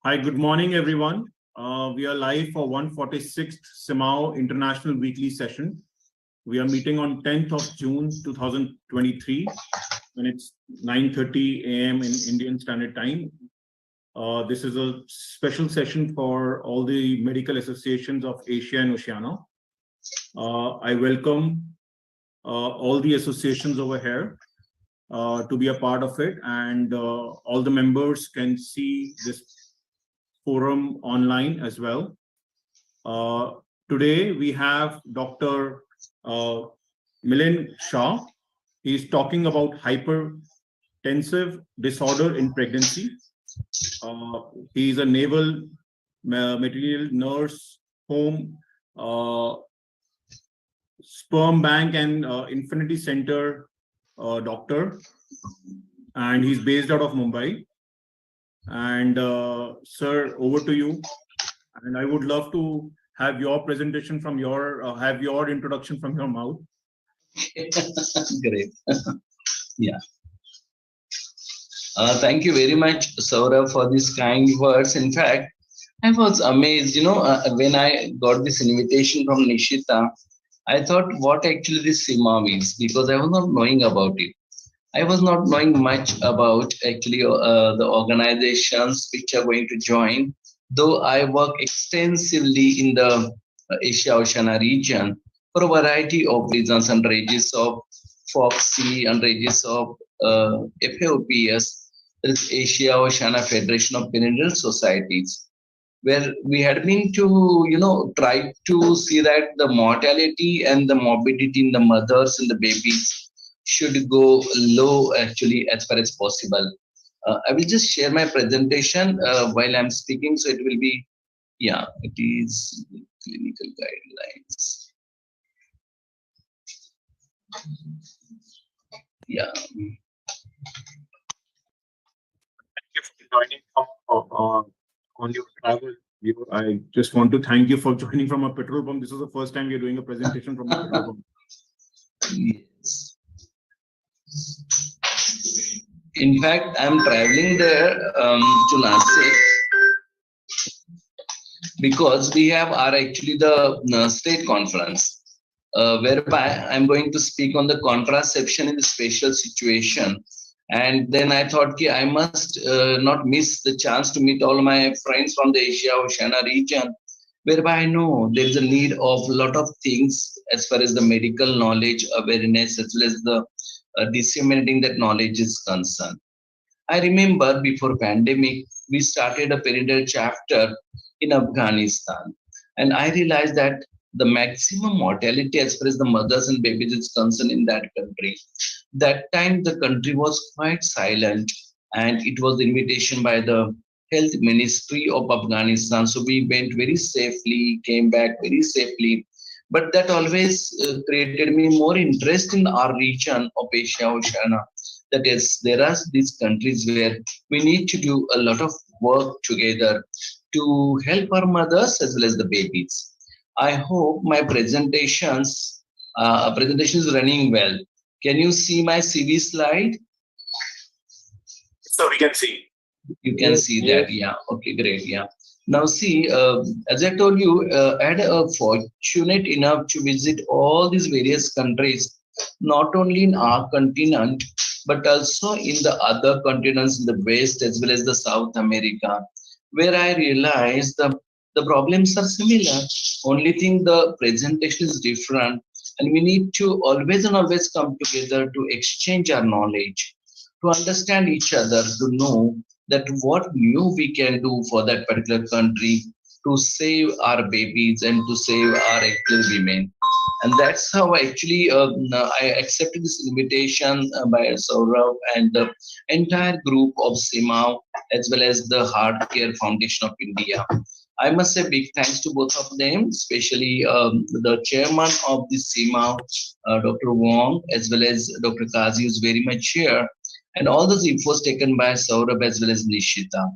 Hi, good morning, everyone. We are live for 146th CMAAO International Weekly Session. We are meeting on 10th of June 2023, when it's 9:30 a.m. in Indian Standard Time. This is a special session for all the medical associations of Asia and Oceania. I welcome all the associations over here to be a part of it, and all the members can see this forum online as well. Today we have Dr. Milind Shah. He's talking about hypertensive disorder in pregnancy. He's a naval material nurse, home, sperm bank and infinity center doctor, and he's based out of Mumbai. And sir, over to you. And I would love to have your presentation from your introduction from your mouth. Great. Yeah. Thank you very much, Saurabh, for these kind words. In fact, I was amazed, when I got this invitation from Nishita, I thought what actually this CMAAO is, because I was not knowing about it. I was not knowing much about actually the organizations which are going to join, though I work extensively in the Asia Oceania region for a variety of reasons under aegis of FOXC, under aegis of FAOPS, that is Asia Oceania Federation of Perinatal Societies, where we had been to, try to see that the mortality and the morbidity in the mothers and the babies should go low actually as far as possible. I will just share my presentation while I'm speaking, so it will be, it is clinical guidelines. Yeah. Thank you for joining on your travel. I just want to thank you for joining from a petrol pump. This is the first time you're doing a presentation from a petrol pump. Yes. In fact, I'm traveling there to Nasik because we have actually the state conference, whereby I'm going to speak on the contraception in the special situation. And then I thought, I must not miss the chance to meet all my friends from the Asia Oceania region, whereby I know there is a need of a lot of things as far as the medical knowledge, awareness, as well as the disseminating that knowledge is concerned. I remember before pandemic, we started a perinatal chapter in Afghanistan, and I realized that the maximum mortality as far as the mothers and babies is concerned in that country. That time the country was quite silent, and it was the invitation by the health ministry of Afghanistan. So we went very safely, came back very safely. But that always created me more interest in our region of Asia Oceania. That is, there are these countries where we need to do a lot of work together to help our mothers as well as the babies. I hope my presentation is running well. Can you see my CV slide? So we can see. You can see that, yeah. Okay, great, yeah. Now see, as I told you, I had a fortunate enough to visit all these various countries, not only in our continent, but also in the other continents in the West as well as the South America, where I realized the problems are similar. Only thing the presentation is different, and we need to always and always come together to exchange our knowledge, to understand each other, to know that what new we can do for that particular country to save our babies and to save our actual women. And that's how actually I accepted this invitation by Saurav and the entire group of CMAAO as well as the Heart Care Foundation of India. I must say big thanks to both of them, especially the chairman of the CMAAO, Dr. Wong, as well as Dr. Kazi, who's very much here, and all those infos taken by Saurabh as well as Nishita.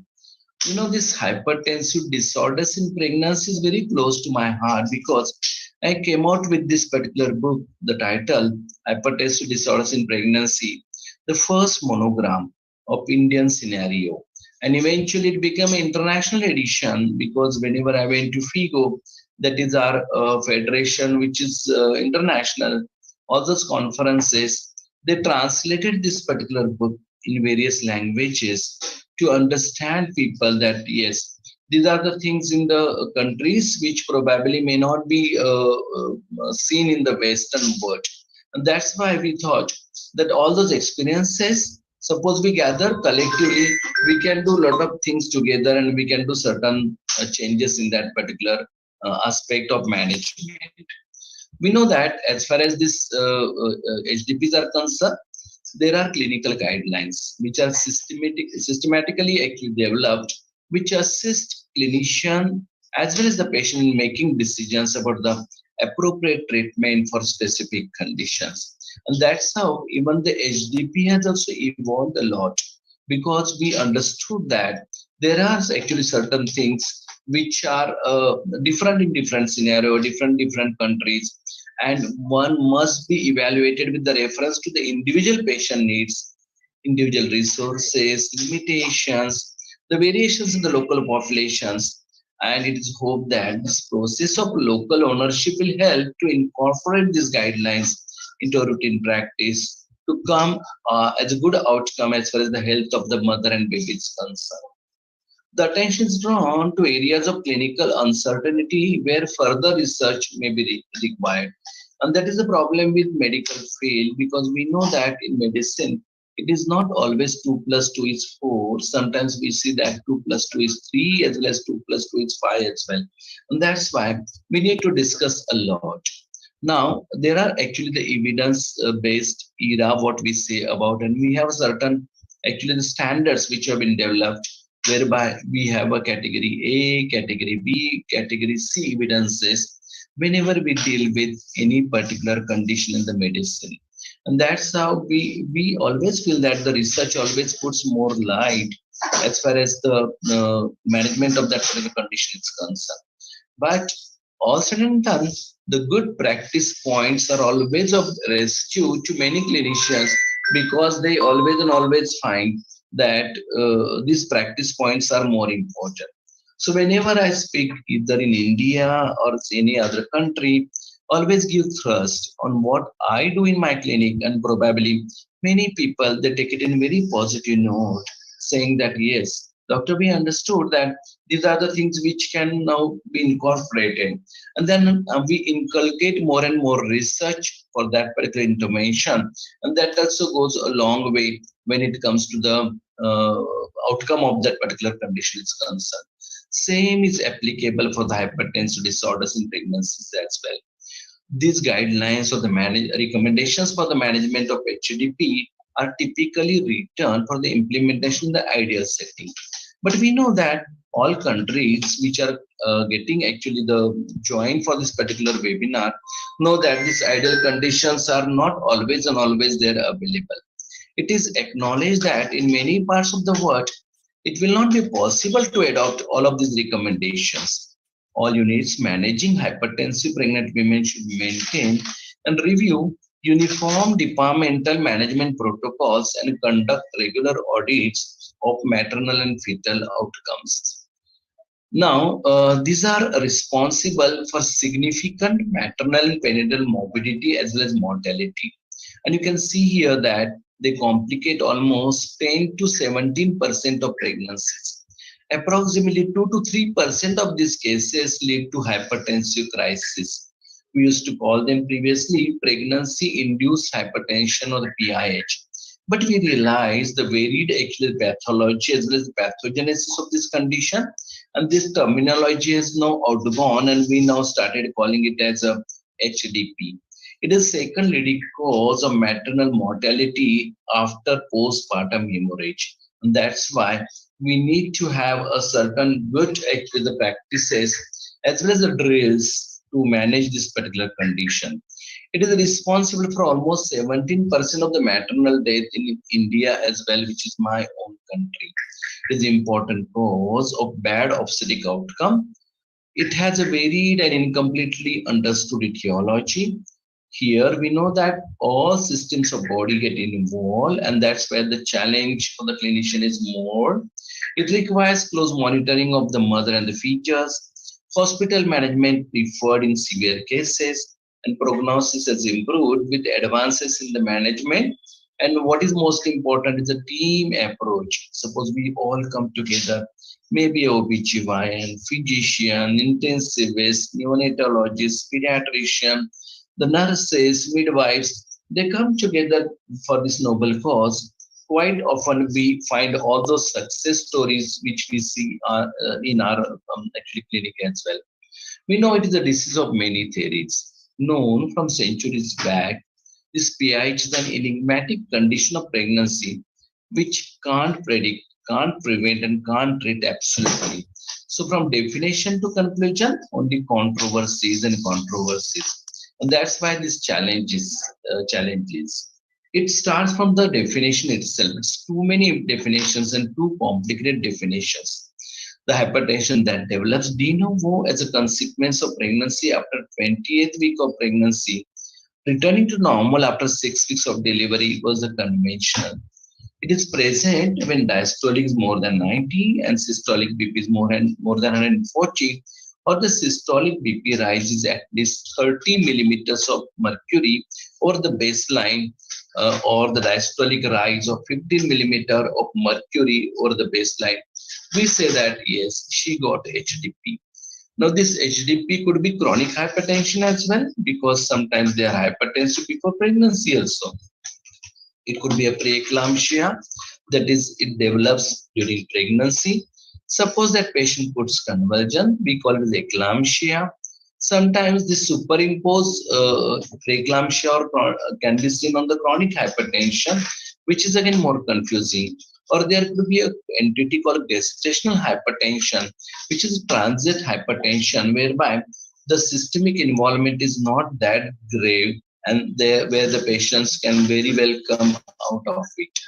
This hypertensive disorders in pregnancy is very close to my heart because I came out with this particular book, the title Hypertensive Disorders in Pregnancy, the first monogram of Indian scenario. And eventually it became an international edition, because whenever I went to FIGO, that is our federation, which is international, all those conferences, they translated this particular book in various languages to understand people that yes, these are the things in the countries which probably may not be seen in the Western world. And that's why we thought that all those experiences, suppose we gather collectively, we can do a lot of things together and we can do certain changes in that particular aspect of management. We know that as far as this HDPs are concerned, there are clinical guidelines which are systematically actually developed, which assist clinician as well as the patient in making decisions about the appropriate treatment for specific conditions. And that's how even the HDP has also evolved a lot, because we understood that there are actually certain things which are different in different scenario, different countries, and one must be evaluated with the reference to the individual patient needs, individual resources, limitations, the variations in the local populations. And it is hoped that this process of local ownership will help to incorporate these guidelines into a routine practice to come as a good outcome as far as the health of the mother and baby is concerned. The attention is drawn to areas of clinical uncertainty where further research may be required. And that is the problem with medical field, because we know that in medicine, it is not always 2 plus 2 is 4. Sometimes we see that 2 plus 2 is 3 as well as 2 plus 2 is 5 as well. And that's why we need to discuss a lot. Now, there are actually the evidence-based era, what we say about, and we have certain actually the standards which have been developed, whereby we have a category A, category B, category C evidences whenever we deal with any particular condition in the medicine. And that's how we always feel that the research always puts more light as far as the management of that particular condition is concerned. But all said and done, the good practice points are always of rescue to many clinicians, because they always and always find that these practice points are more important. So whenever I speak either in India or any other country, always give thrust on what I do in my clinic, and probably many people they take it in very positive note, saying that yes, doctor, we understood that these are the things which can now be incorporated, and then we inculcate more and more research for that particular information, and that also goes a long way when it comes to the outcome of that particular condition is concerned. Same is applicable for the hypertensive disorders in pregnancies as well. These guidelines or the recommendations for the management of HDP are typically written for the implementation in the ideal setting. But we know that all countries which are getting actually the join for this particular webinar know that these ideal conditions are not always and always there available. It is acknowledged that in many parts of the world, it will not be possible to adopt all of these recommendations. All units managing hypertensive pregnant women should maintain and review uniform departmental management protocols and conduct regular audits of maternal and fetal outcomes. Now, these are responsible for significant maternal and perinatal morbidity as well as mortality. And you can see here that they complicate almost 10 to 17% of pregnancies. Approximately 2 to 3% of these cases lead to hypertensive crisis. We used to call them previously pregnancy-induced hypertension or the PIH. But we realized the varied actual pathology as well as the pathogenesis of this condition, and this terminology has now outgone, and we now started calling it as a HDP. It is second leading cause of maternal mortality after postpartum hemorrhage. And that's why we need to have a certain good actual practices as well as the drills to manage this particular condition. It is responsible for almost 17% of the maternal death in India as well, which is my own country. It is important cause of bad obstetric outcome. It has a varied and incompletely understood etiology. Here we know that all systems of body get involved, and that's where the challenge for the clinician is more. It requires close monitoring of the mother and the fetus. Hospital management preferred in severe cases, and prognosis has improved with advances in the management. And what is most important is a team approach. Suppose we all come together, maybe OBGYN, physician, intensivist, neonatologist, pediatrician, the nurses, midwives, they come together for this noble cause. Quite often we find all those success stories which we see in our actually clinic as well. We know it is a disease of many theories. Known from centuries back, this PIH is an enigmatic condition of pregnancy which can't predict, can't prevent, and can't treat absolutely. So, from definition to conclusion, only controversies and controversies. And that's why this challenges. It starts from the definition itself. It's too many definitions and too complicated definitions. The hypertension that develops de novo as a consequence of pregnancy after 20th week of pregnancy, returning to normal after 6 weeks of delivery was the conventional. It is present when diastolic is more than 90 and systolic BP is more than 140, or the systolic BP rises at least 30 millimeters of mercury over the baseline, or the diastolic rise of 15 millimeter of mercury over the baseline. We say that yes, she got HDP. Now, this HDP could be chronic hypertension as well, because sometimes they are hypertensive before pregnancy also. It could be a preeclampsia, that is, it develops during pregnancy. Suppose that patient puts convulsion, we call it as eclampsia. Sometimes this superimposed preeclampsia can be seen on the chronic hypertension, which is again more confusing. Or there could be an entity called gestational hypertension, which is transient hypertension, whereby the systemic involvement is not that grave, and there where the patients can very well come out of it.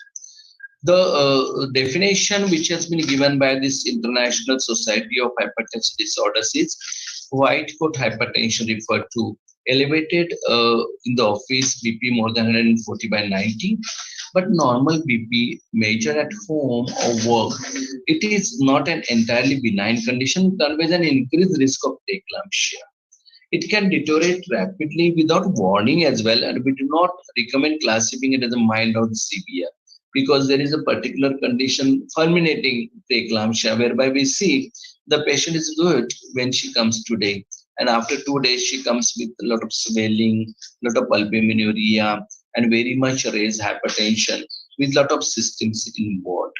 The definition which has been given by this International Society of Hypertensive Disorders is white coat hypertension, referred to elevated in the office BP more than 140 by 90, but normal BP measured at home or work. It is not an entirely benign condition, conveys an increased risk of preeclampsia. It can deteriorate rapidly without warning as well, and we do not recommend classifying it as a mild or severe, because there is a particular condition, fulminating preeclampsia, whereby we see the patient is good when she comes today, and after 2 days she comes with a lot of swelling, lot of albuminuria, and very much raised hypertension with lot of systems involved.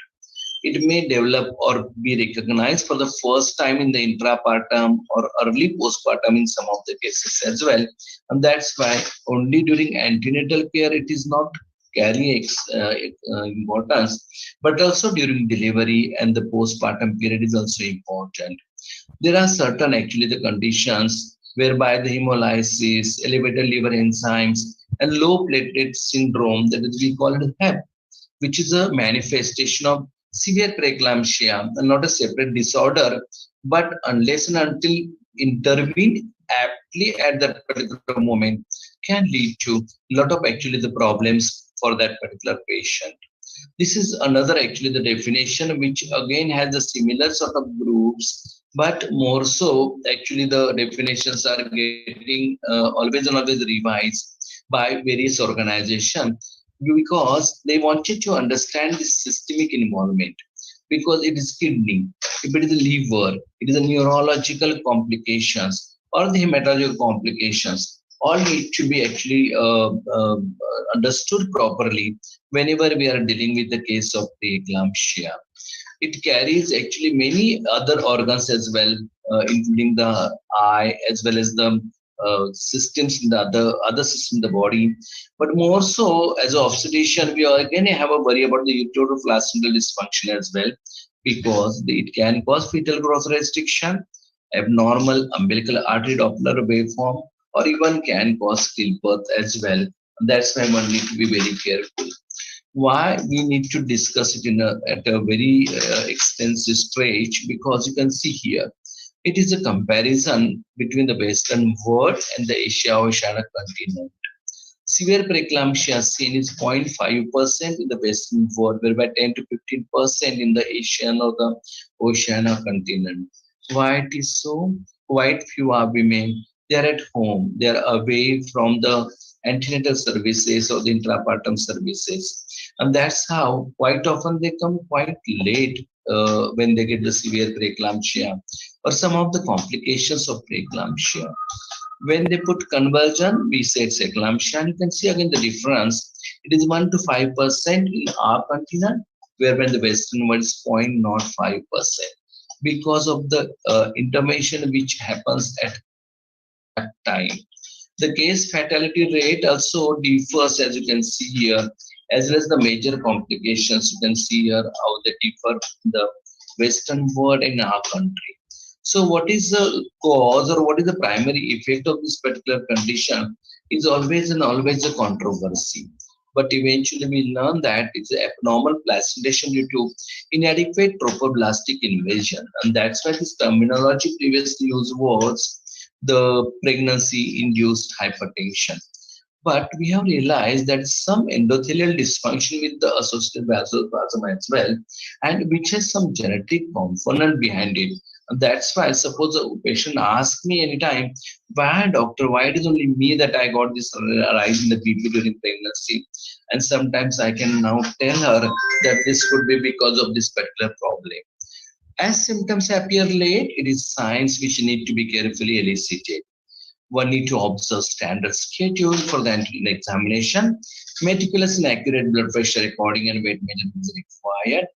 It may develop or be recognized for the first time in the intrapartum or early postpartum in some of the cases as well. And that's why only during antenatal care it is not carrying importance, but also during delivery and the postpartum period is also important. There are certain actually the conditions whereby the hemolysis, elevated liver enzymes, and low platelet syndrome, that is we call it HEP, which is a manifestation of severe preeclampsia and not a separate disorder, but unless and until intervene aptly at that particular moment, can lead to a lot of actually the problems for that particular patient. This is another actually the definition which again has a similar sort of groups, but more so actually the definitions are getting always and always revised by various organizations, because they wanted to understand the systemic involvement, because it is kidney, if it is the liver, it is the neurological complications or the hematological complications, all need to be actually understood properly whenever we are dealing with the case of preeclampsia. It carries actually many other organs as well, including the eye as well as the systems in the other system in the body. But more so, as an obstetrician, we are again have a worry about the uteroplacental dysfunction as well, because it can cause fetal growth restriction, abnormal umbilical artery Doppler waveform, or even can cause stillbirth as well. That's why one need to be very careful. Why we need to discuss it at a very extensive stage, because you can see here it is a comparison between the Western world and the Asia Oceania continent. Severe preeclampsia seen is 0.5% in the Western world, whereby 10 to 15% in the Asian or the Oceania continent. Why it is so? Quite few are women. They are at home. They are away from the antenatal services or the intrapartum services, and that's how quite often they come quite late when they get the severe preeclampsia or some of the complications of preeclampsia. When they put conversion, we say it's eclampsia. And you can see again the difference. It is 1 to 5% in our continent, where when the Western world is 0.05% because of the intervention which happens at that time. The case fatality rate also differs, as you can see here, as well as the major complications. You can see here how they differ in the Western world and in our country. So, what is the cause or what is the primary effect of this particular condition is always and always a controversy. But eventually, we learn that it's an abnormal placentation due to inadequate trophoblastic invasion, and that's why this terminology previously used was the pregnancy-induced hypertension. But we have realized that some endothelial dysfunction with the associated vasospasm as well, and which has some genetic component behind it. And that's why, suppose a patient asks me anytime, why, doctor, why it is only me that I got this rise in the BP during pregnancy? And sometimes I can now tell her that this could be because of this particular problem. As symptoms appear late, it is signs which need to be carefully elicited. One need to observe standard schedule for the antenatal examination. Meticulous and accurate blood pressure recording and weight measurement is required.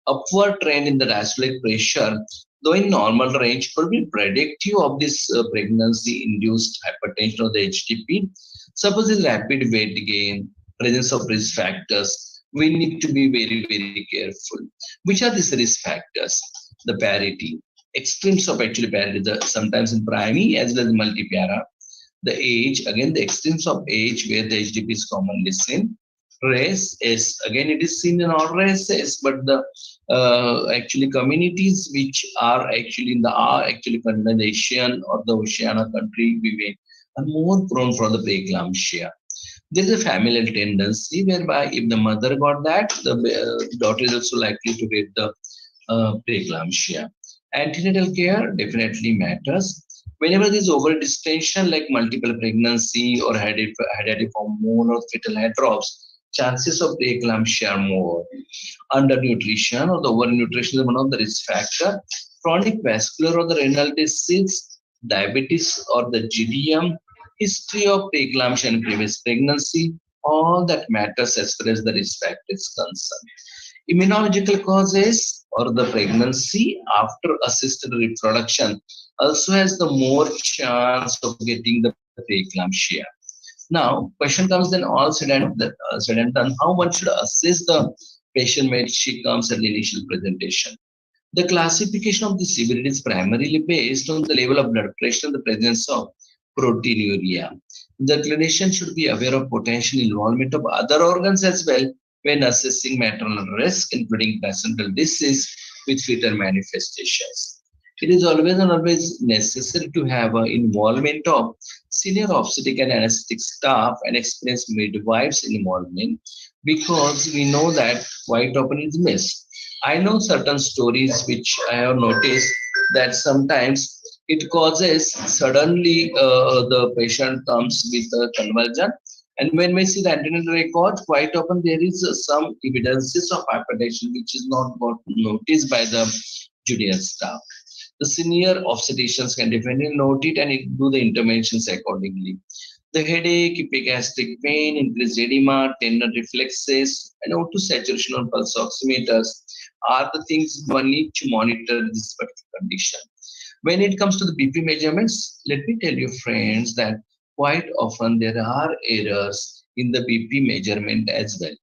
Upward trend in the diastolic pressure, though in normal range, could be predictive of this pregnancy-induced hypertension or the HTP. Suppose it's rapid weight gain, presence of risk factors, we need to be very, very careful. Which are these risk factors? The parity, extremes of actually parity, sometimes in primary as well as multipara. The age, again, the extremes of age where the HDP is commonly seen. Race is, again, it is seen in all races, but the actually communities which are actually in the actually Asian or the Oceania country women are more prone for the preeclampsia. There is a familial tendency whereby if the mother got that, the daughter is also likely to get the preeclampsia. Antenatal care definitely matters. Whenever there is over distension like multiple pregnancy or hereditary hormone or fetal head drops, chances of preeclampsia are more. Undernutrition or the overnutrition is one of the risk factor. Chronic vascular or the renal disease, diabetes or the GDM, history of preeclampsia in previous pregnancy, all that matters as far as the risk factor is concerned. Immunological causes or the pregnancy after assisted reproduction also has the more chance of getting the preeclampsia. Now, question comes then all said and done, how one should assess the patient when she comes at the initial presentation. The classification of the severity is primarily based on the level of blood pressure and the presence of proteinuria. The clinician should be aware of potential involvement of other organs as well when assessing maternal risk, including placental disease with fetal manifestations. It is always and always necessary to have an involvement of senior obstetric and anesthetic staff and experienced midwives involvement because we know that quite often is missed. I know certain stories which I have noticed that sometimes it causes suddenly the patient comes with a convulsion, and when we see the antenatal record, quite often there is some evidences of hypertension which is not got noticed by the junior staff. The senior obstetricians can definitely note it and do the interventions accordingly. The headache, epigastric pain, increased edema, tender reflexes, and O2 saturation on pulse oximeters are the things one need to monitor this particular condition. When it comes to the BP measurements, let me tell you, friends, that quite often there are errors in the BP measurement as well.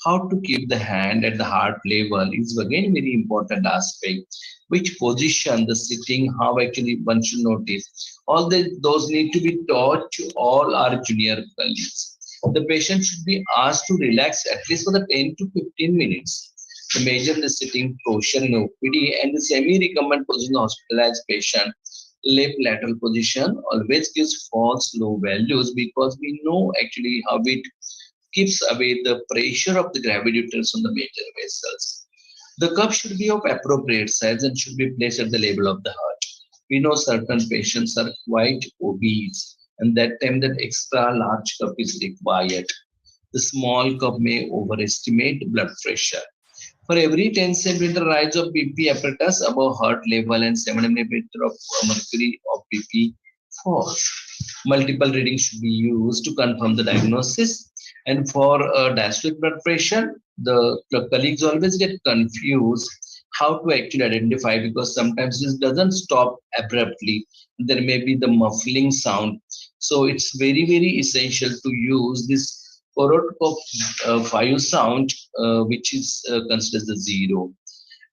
How to keep the hand at the heart level is again very important aspect. Which position, the sitting, how actually one should notice. Those need to be taught to all our junior colleagues. The patient should be asked to relax at least for the 10 to 15 minutes. The measure the sitting posture in OPD and the semi-recumbent position of hospitalized patient left lateral position always gives false low values because we know actually how it keeps away the pressure of the gravitations on the major vessels. The cup should be of appropriate size and should be placed at the level of the heart. We know certain patients are quite obese, and that time that extra large cup is required. The small cup may overestimate blood pressure. For every 10 centimeter rise of BP apparatus above heart level and 7 millimeter of mercury of BP falls. Multiple readings should be used to confirm the diagnosis. And for diastolic blood pressure, the colleagues always get confused how to actually identify because sometimes this doesn't stop abruptly. There may be the muffling sound. So it's very, very essential to use this Korotko 5 sound, which is considered the zero.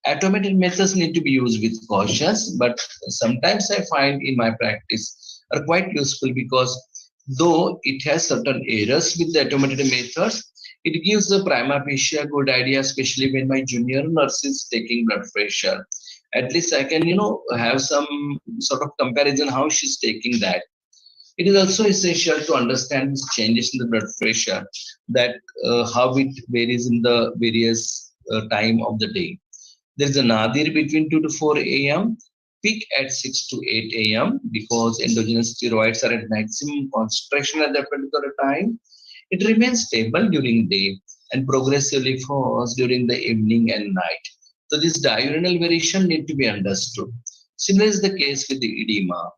Automated methods need to be used with cautious, but sometimes I find in my practice are quite useful because though it has certain errors with the automated methods, it gives the prima facie a good idea, especially when my junior nurse is taking blood pressure. At least I can, have some sort of comparison how she's taking that. It is also essential to understand these changes in the blood pressure, that how it varies in the various time of the day. There is a nadir between 2 to 4 a.m., peak at 6 to 8 a.m. because endogenous steroids are at maximum concentration at that particular time. It remains stable during day and progressively falls during the evening and night. So this diurnal variation need to be understood. Similar is the case with the edema.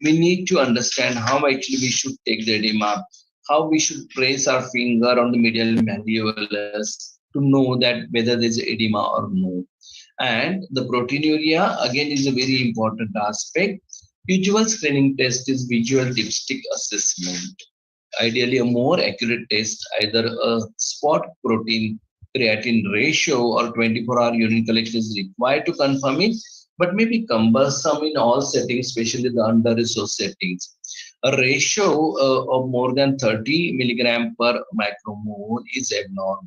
We need to understand how actually we should take the edema, how we should place our finger on the medial malleolus to know that whether there is edema or no. And the proteinuria again is a very important aspect. Usual screening test is visual dipstick assessment. Ideally, a more accurate test, either a spot protein creatine ratio or 24-hour urine collection is required to confirm it, but may be cumbersome in all settings, especially the under-resourced settings. A ratio of more than 30 milligram per micromole is abnormal.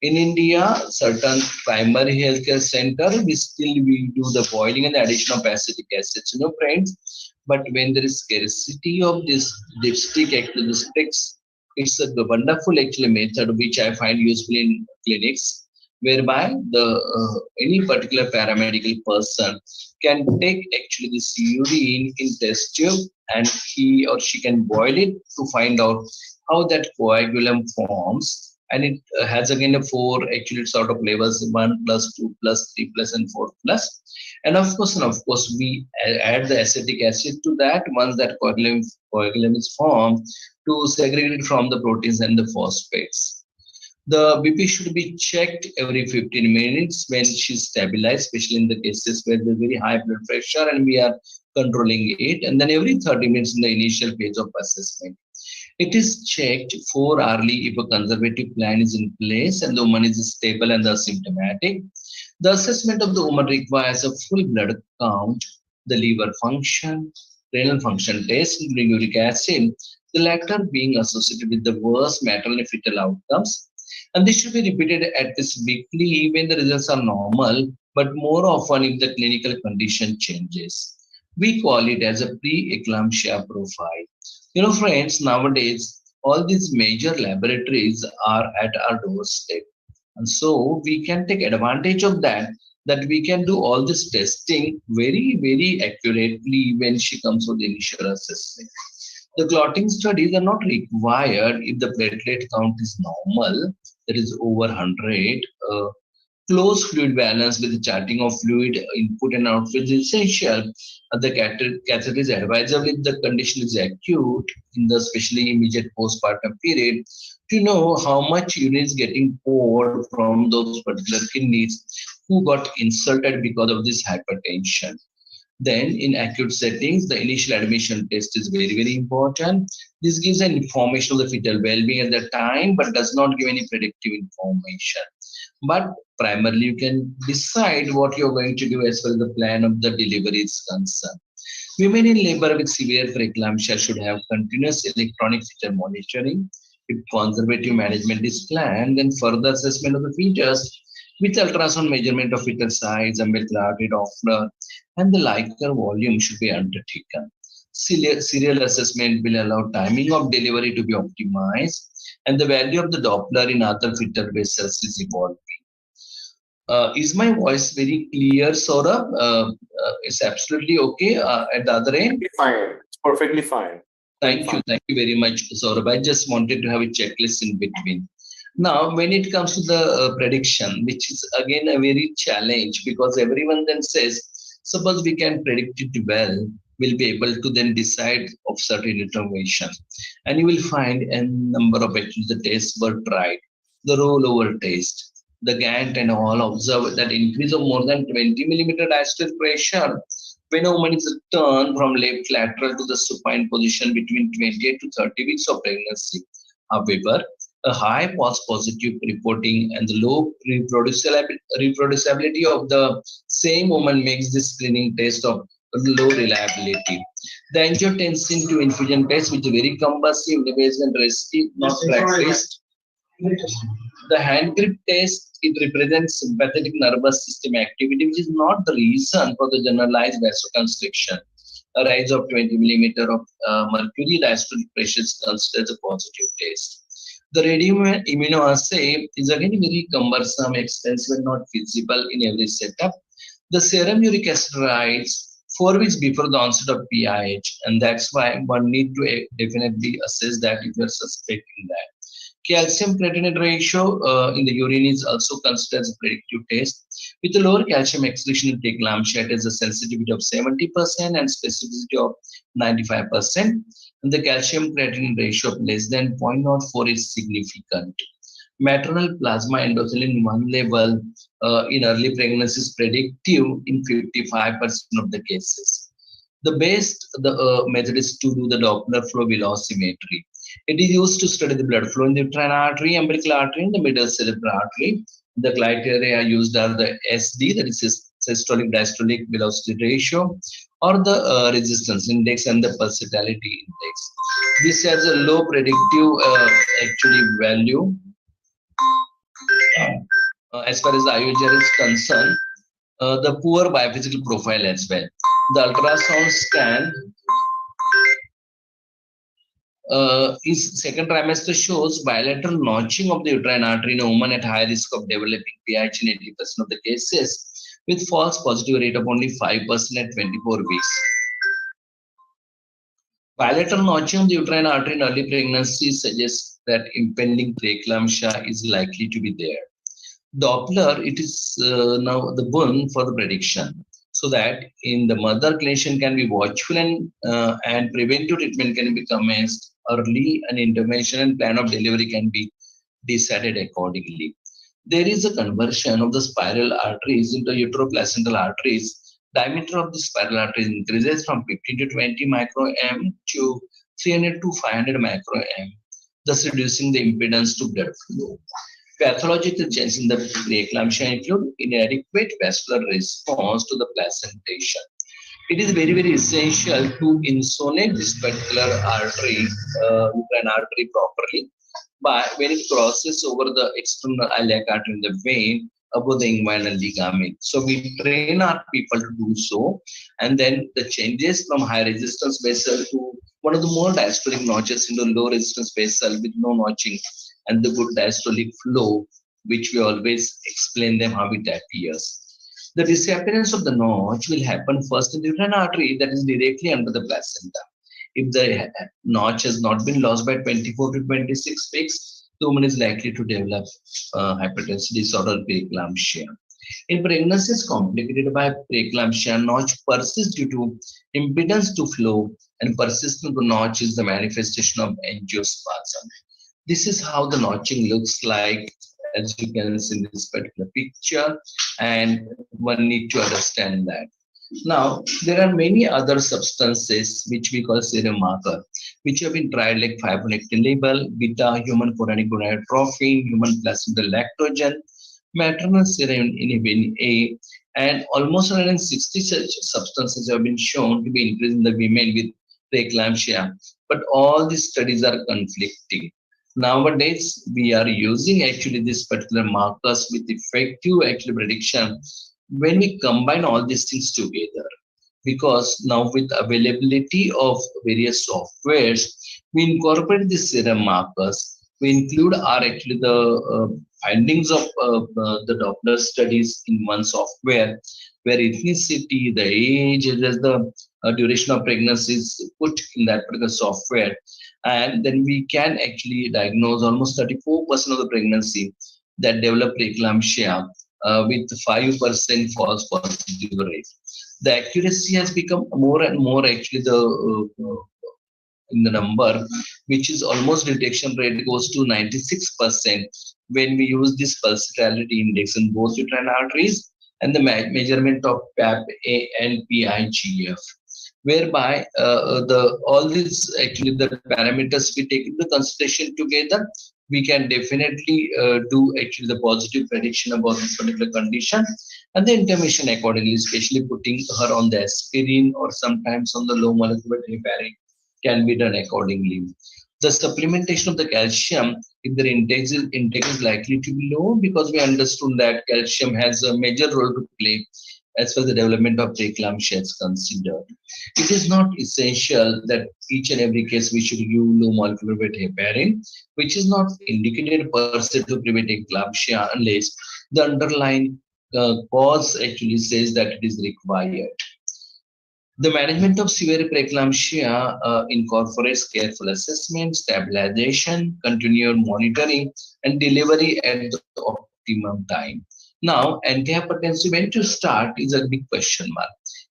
In India, certain primary healthcare center, we do the boiling and the addition of acetic acid, friends. But when there is scarcity of this dipstick, actually the sticks, it's a wonderful actually method which I find useful in clinics, whereby the any particular paramedical person can take actually this urine in test tube and he or she can boil it to find out how that coagulum forms, and it has again a four actually sort of levels: 1 plus 2 plus 3 plus and 4 plus. And of course we add the acetic acid to that once that coagulum is formed to segregate it from the proteins and the phosphates. The BP should be checked every 15 minutes when she's stabilized, especially in the cases where there's very high blood pressure and we are controlling it, and then every 30 minutes in the initial phase of assessment. It is checked 4 hourly if a conservative plan is in place and the woman is stable and asymptomatic. The assessment of the woman requires a full blood count, the liver function, renal function test, including uric acid, the latter being associated with the worst maternal and fetal outcomes. And this should be repeated at least weekly when the results are normal, but more often if the clinical condition changes. We call it as a pre-eclampsia profile. Friends, nowadays, all these major laboratories are at our doorstep. And so we can take advantage of that we can do all this testing very, very accurately when she comes for the initial assessment. The clotting studies are not required if the platelet count is normal, that is over 100. Close fluid balance with the charting of fluid input and output is essential. The catheter is advisable if the condition is acute, in the especially immediate postpartum period, to know how much urine is getting poured from those particular kidneys who got insulted because of this hypertension. Then in acute settings, the initial admission test is very, very important. This gives an information of the fetal well-being at the time, but does not give any predictive information. But primarily, you can decide what you're going to do as well as the plan of the delivery is concerned. Women in labor with severe preeclampsia should have continuous electronic fetal monitoring. If conservative management is planned, then further assessment of the fetus With ultrasound measurement of fetal size, umbilical artery Doppler, and the lighter volume should be undertaken. Serial assessment will allow timing of delivery to be optimized, and the value of the Doppler in other fetal vessels is evolving. Is my voice very clear, Saurabh? It's absolutely okay at the other end. Fine. It's perfectly fine. Thank you very much, Saurabh. I just wanted to have a checklist in between. Now, when it comes to the prediction, which is again a very challenge because everyone then says, suppose we can predict it well, we'll be able to then decide of certain intervention. And you will find a number of actually the tests were tried. The rollover test, the Gantt and all observe that increase of more than 20 millimeter diastolic pressure when a woman is turned from left lateral to the supine position between 28 to 30 weeks of pregnancy. However, a high false positive reporting and the low reproducibility of the same woman makes this screening test of low reliability. The angiotensin to infusion test, which is very cumbersome, invasive, and risky, not practiced. The hand grip test, it represents sympathetic nervous system activity, which is not the reason for the generalized vasoconstriction. A rise of 20 millimeter of mercury diastolic pressure is considered as a positive test. The radioimmunoassay is again very cumbersome, expensive, and not feasible in every setup. The serum uric acid rise 4 weeks before the onset of PIH, and that's why one need to definitely assess that if you're suspecting that. Calcium creatinine ratio in the urine is also considered as a predictive test. With a lower calcium excretion in preeclampsia, it has a sensitivity of 70% and specificity of 95%. And the calcium creatinine ratio of less than 0.04 is significant. Maternal plasma endothelin 1 level in early pregnancy is predictive in 55% of the cases. The best method is to do the Doppler flow velocimetry. It is used to study the blood flow in the uterine artery, umbilical artery, and the middle cerebral artery. The criteria used are the SD, that is systolic diastolic velocity ratio, or the resistance index and the pulsatility index. This has a low predictive actually value as far as the IUGR is concerned. The poor biophysical profile as well. The ultrasound scan is second trimester shows bilateral notching of the uterine artery in a woman at high risk of developing PIH in 80% of the cases, with false positive rate of only 5% at 24 weeks. Bilateral notching of the uterine artery in early pregnancy suggests that impending preeclampsia is likely to be there. Doppler, it is now the boon for the prediction, so that in the mother clinician can be watchful and preventive treatment can be commenced early, and intervention and plan of delivery can be decided accordingly. There is a conversion of the spiral arteries into uteroplacental arteries. Diameter of the spiral arteries increases from 15 to 20 micro-m to 300 to 500 micro-m, thus reducing the impedance to blood flow. Pathological changes in the preeclampsia include inadequate vascular response to the placentation. It is very, very essential to insonate this particular artery, uterine artery properly, but when it crosses over the external iliac artery in the vein above the inguinal ligament. So we train our people to do so, and then the changes from high resistance vessel to one of the more diastolic notches into low resistance vessel with no notching, and the good diastolic flow, which we always explain them how it appears. The disappearance of the notch will happen first in the uterine artery that is directly under the placenta. If the notch has not been lost by 24 to 26 weeks, the woman is likely to develop hypertensive disorder preeclampsia. In pregnancies complicated by preeclampsia, notch persists due to impedance to flow, and persistence of the notch is the manifestation of angiospasm. This is how the notching looks like, as you can see in this particular picture, and one need to understand that. Now, there are many other substances which we call serum marker, which have been tried like fibronectin label, beta, human chorionic gonadotrophin, human placental lactogen, maternal serum inhibin A, and almost 160 such substances have been shown to be increased in the women with preeclampsia. But all these studies are conflicting. Nowadays, we are using actually this particular markers with effective actually prediction when we combine all these things together. Because now with availability of various softwares, we incorporate the serum markers. We include our actually the findings of the Doppler studies in one software, where ethnicity, the age, as well as the duration of pregnancy is put in that particular software, and then we can actually diagnose almost 34% of the pregnancy that develop preeclampsia with 5% false positive rate. The accuracy has become more and more actually the in the number, which is almost detection rate goes to 96% when we use this pulsatility index in both uterine arteries and the measurement of PAP-A and PIGF, whereby the all these actually the parameters we take into consideration together, we can definitely do actually the positive prediction about this particular condition and the intervention accordingly, especially putting her on the aspirin or sometimes on the low molecular heparin can be done accordingly. The supplementation of the calcium, if the intake is likely to be low, because we understood that calcium has a major role to play as far as the development of preeclampsia is considered. It is not essential that each and every case we should give low molecular weight heparin, which is not indicated per se to prevent eclampsia unless the underlying cause actually says that it is required. The management of severe preeclampsia incorporates careful assessment, stabilization, continued monitoring, and delivery at the optimum time. Now, antihypertensive when to start is a big question mark.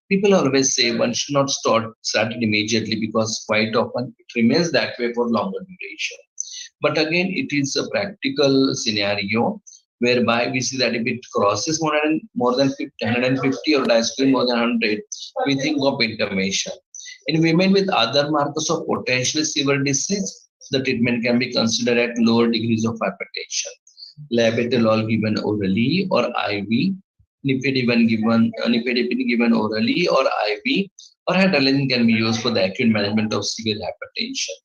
People always say one should not start it immediately because quite often it remains that way for longer duration. But again, it is a practical scenario whereby we see that if it crosses more than 50, 150 or diastole more than 100, we think of intervention. In women with other markers of potentially severe disease, the treatment can be considered at lower degrees of hypertension. Labetalol given orally or IV, nifedipine given orally or IV, or hydralazine can be used for the acute management of severe hypertension.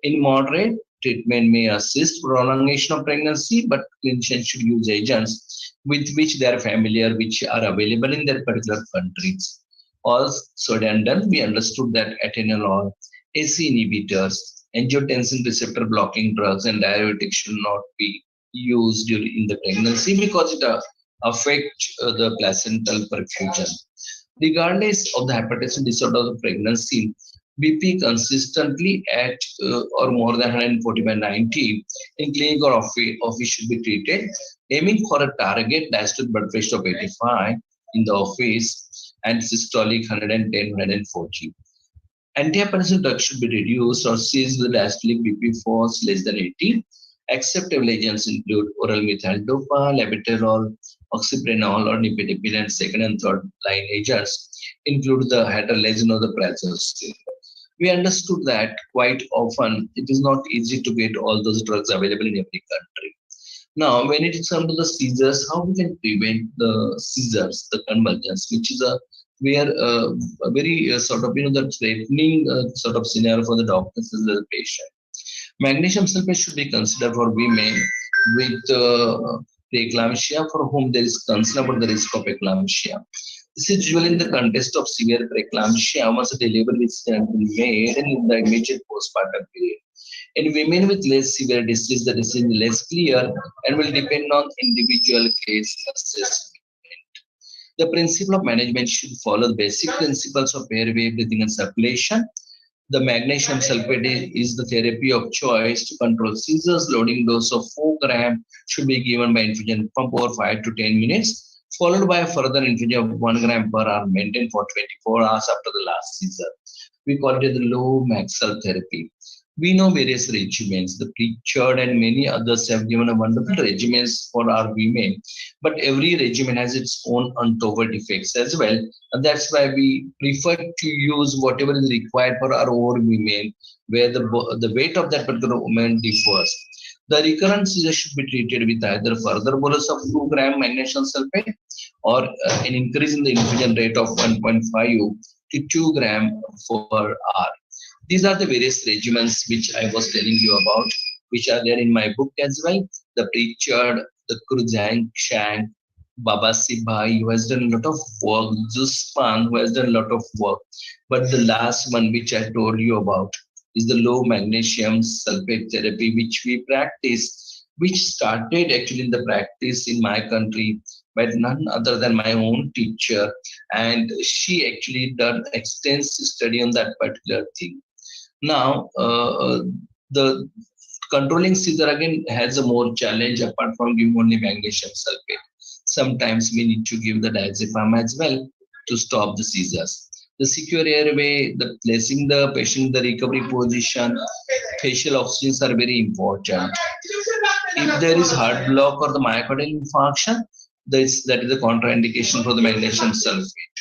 In moderate, treatment may assist prolongation of pregnancy, but clinicians should use agents with which they are familiar, which are available in their particular countries. Also and done, we understood that atenolol, AC inhibitors, angiotensin receptor blocking drugs, and diuretics should not be used during in the pregnancy because it affects the placental perfusion. Regardless of the hypertension disorder of the pregnancy, BP consistently at or more than 140 by 90 in clinic or office should be treated, aiming for a target diastolic blood pressure of 85 in the office and systolic 110, 140. Antihypertensive drugs should be reduced or ceased with diastolic BP falls less than 80. Acceptable agents include oral methyl dopa, labetalol, oxyprenol, or nifedipine, and second and third line agents include the hydralazine or the prazosin. We understood that quite often it is not easy to get all those drugs available in every country. Now, when it comes to the seizures, how we can prevent the seizures, the convulsions, which is a very sort of the threatening sort of scenario for the doctors and the patient. Magnesium sulfate should be considered for women with preeclampsia for whom there is concern about the risk of eclampsia. This is usually in the context of severe preeclampsia once a delivery is made and in the immediate postpartum period. In women with less severe disease, the disease is less clear and will depend on individual case assessment. The principle of management should follow the basic principles of airway, breathing, and circulation. The magnesium sulfate is the therapy of choice to control seizures. Loading dose of 4 gram should be given by infusion pump over 5 to 10 minutes, followed by a further infusion of 1 gram per hour maintained for 24 hours after the last seizure. We call it the low maxal therapy. We know various regimens. The Pritchard and many others have given a wonderful regimens for our women, but every regimen has its own untoward effects as well. And that's why we prefer to use whatever is required for our own women, where the weight of that particular woman differs. The recurrent seizure should be treated with either further bolus of 2 gram magnesium sulfate or an increase in the infusion rate of 1.5 to 2 gram per hour. These are the various regimens which I was telling you about which are there in my book as well. The Pritchard, the Kruzang Shank, Baba Sibhai, who has done a lot of work, Zuspan, who has done a lot of work. But the last one, which I told you about, is the low magnesium sulfate therapy, which we practice, which started actually in the practice in my country by none other than my own teacher. And she actually done extensive study on that particular thing. Now, the controlling seizure again has a more challenge apart from giving only magnesium sulfate. Sometimes we need to give the diazepam as well to stop the seizures. The secure airway, the placing the patient in the recovery position, facial oxygens are very important. If there is heart block or the myocardial infarction, that is a contraindication for the magnesium sulfate.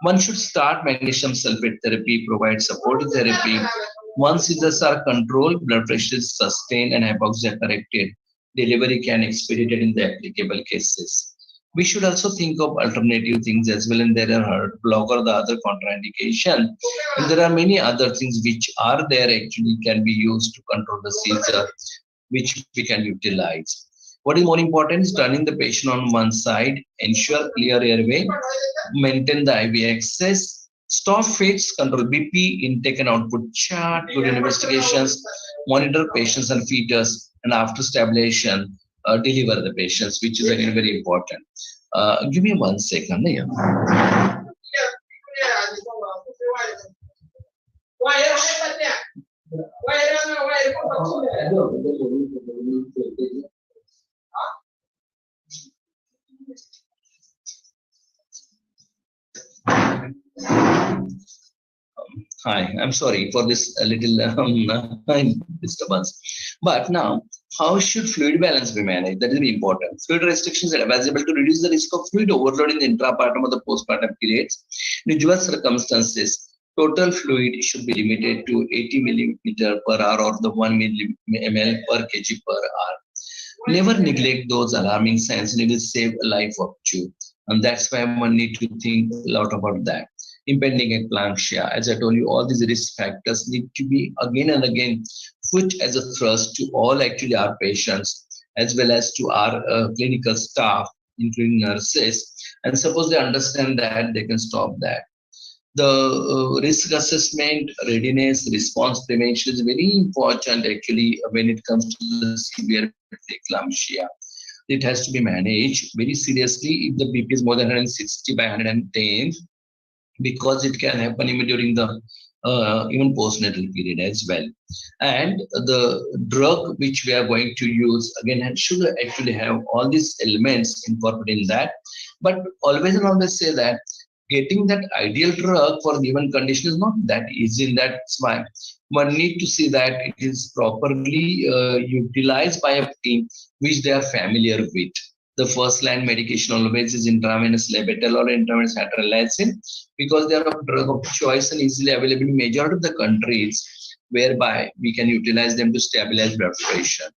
One should start magnesium sulfate therapy, provide supportive therapy. Once seizures are controlled, blood pressure is sustained and hypoxia corrected. Delivery can expedited in the applicable cases. We should also think of alternative things as well, and there are heart block or the other contraindication. And there are many other things which are there actually can be used to control the seizure, which we can utilize. What is more important is turning the patient on one side, ensure clear airway, maintain the IV access, stop fits, control BP, intake and output chart, good investigations, monitor patients and fetus, and after stabilization, deliver the patients, which is again very important. Give me 1 second. Yeah. Hi, I'm sorry for this little disturbance. But now, how should fluid balance be managed? That is very important. Fluid restrictions are advisable to reduce the risk of fluid overload in the intrapartum or the postpartum periods. In usual circumstances, total fluid should be limited to 80 milliliter per hour or the 1 ml per kg per hour. Never neglect those alarming signs, and it will save a life of you. And that's why one need to think a lot about that. Impending eclampsia, as I told you, all these risk factors need to be again and again put as a thrust to all actually our patients as well as to our clinical staff, including nurses. And suppose they understand that, they can stop that. The risk assessment, readiness, response prevention is very important actually when it comes to the severe eclampsia. It has to be managed very seriously if the BP is more than 160 by 110, because it can happen even during the even postnatal period as well. And the drug which we are going to use again should actually have all these elements incorporated in that. But always and always say that getting that ideal drug for given condition is not that easy. And that's why one need to see that it is properly utilized by a team which they are familiar with. The first line medication always is intravenous labetalol or intravenous hypertensive, because they are a drug of choice and easily available in majority of the countries, whereby we can utilize them to stabilize blood pressure.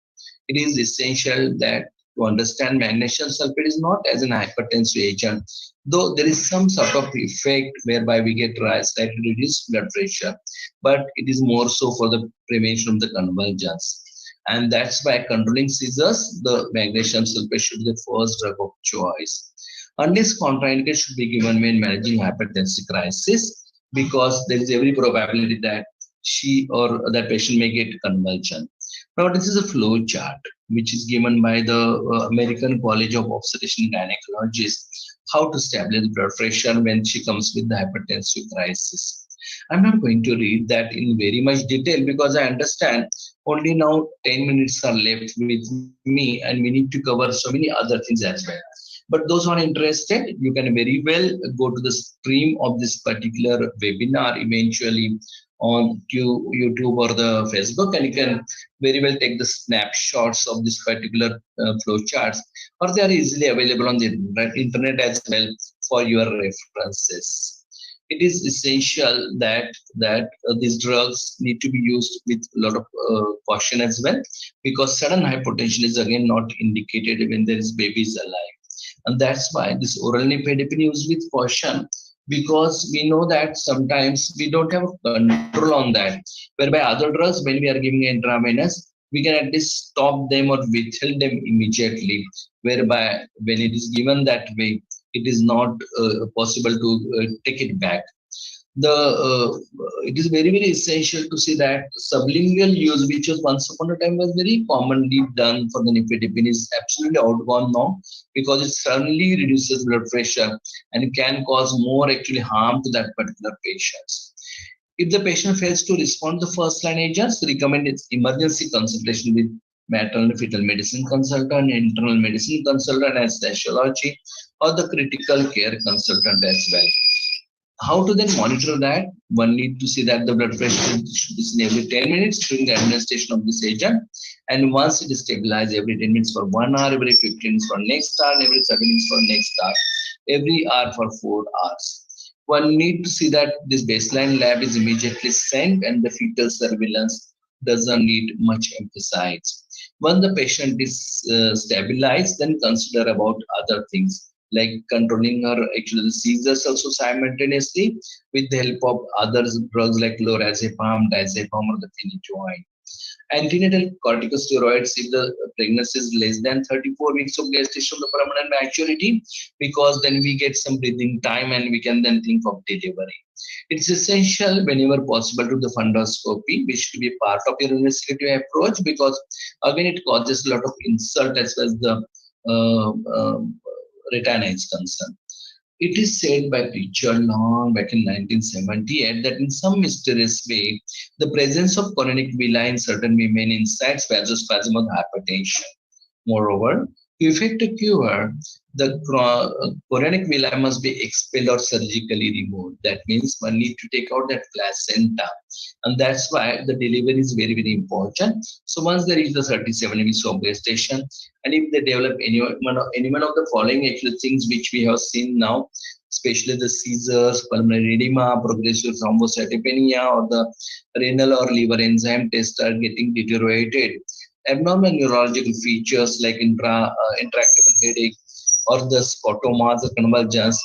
It is essential that to understand magnesium sulfate is not as an hypertensive agent, though there is some sort of effect whereby we get slightly reduced blood pressure, but it is more so for the prevention of the convulsions. And that's why controlling seizures, the magnesium sulfate should be the first drug of choice. Unless contraindication should be given when managing hypertensive crisis, because there is every probability that she or that patient may get convulsion. Now, this is a flow chart which is given by the American College of Obstetrician and Gynecologists, how to stabilize blood pressure when she comes with the hypertensive crisis. I'm not going to read that in very much detail because I understand only now 10 minutes are left with me and we need to cover so many other things as well. But those who are interested, you can very well go to the stream of this particular webinar eventually on YouTube or the Facebook, and you can very well take the snapshots of this particular flow charts, or they are easily available on the internet as well for your references. It is essential that these drugs need to be used with a lot of caution as well, because sudden hypotension is again not indicated when there is babies alive. And that's why this oral nifedipine used with caution, because we know that sometimes we don't have control on that, whereby other drugs, when we are giving intravenous, we can at least stop them or withhold them immediately, whereby when it is given that way, it is not possible to take it back. It is very very essential to see that sublingual use, which was once upon a time was very commonly done for the nifedipine, is absolutely outgone now, because it suddenly reduces blood pressure and can cause more actually harm to that particular patient. If the patient fails to respond to first line agents, recommend its emergency consultation with maternal fetal medicine consultant, internal medicine consultant, anesthesiology, or the critical care consultant as well. How to then monitor that? One need to see that the blood pressure should be seen every 10 minutes during the administration of this agent. And once it is stabilized, every 10 minutes for 1 hour, every 15 minutes for next hour, and every 30 minutes for next hour, every hour for 4 hours. One need to see that this baseline lab is immediately sent and the fetal surveillance doesn't need much emphasis. Once the patient is stabilized, then consider about other things like controlling her actually the seizures also simultaneously with the help of other drugs like lorazepam, diazepam, or the phenytoin. Antenatal corticosteroids if the pregnancy is less than 34 weeks of gestation, the permanent maturity, because then we get some breathing time and we can then think of delivery. It's essential whenever possible to the fundoscopy, which should be part of your investigative approach, because again it causes a lot of insult as well as the uh, uh, retina is concerned. It is said by Richard long back in 1978 that in some mysterious way, the presence of chronic villi in certain women incites vasospasm or hypertension. Moreover, to effect a cure, the chorionic villi must be expelled or surgically removed. That means one need to take out that placenta, and that's why the delivery is very very important. So once they reach the 37 weeks of gestation, and if they develop any one of the following actual things which we have seen now, especially the seizures, pulmonary edema, progressive thrombocytopenia, or the renal or liver enzyme tests are getting deteriorated, abnormal neurological features like intractable headache or the scotomas or convulsions,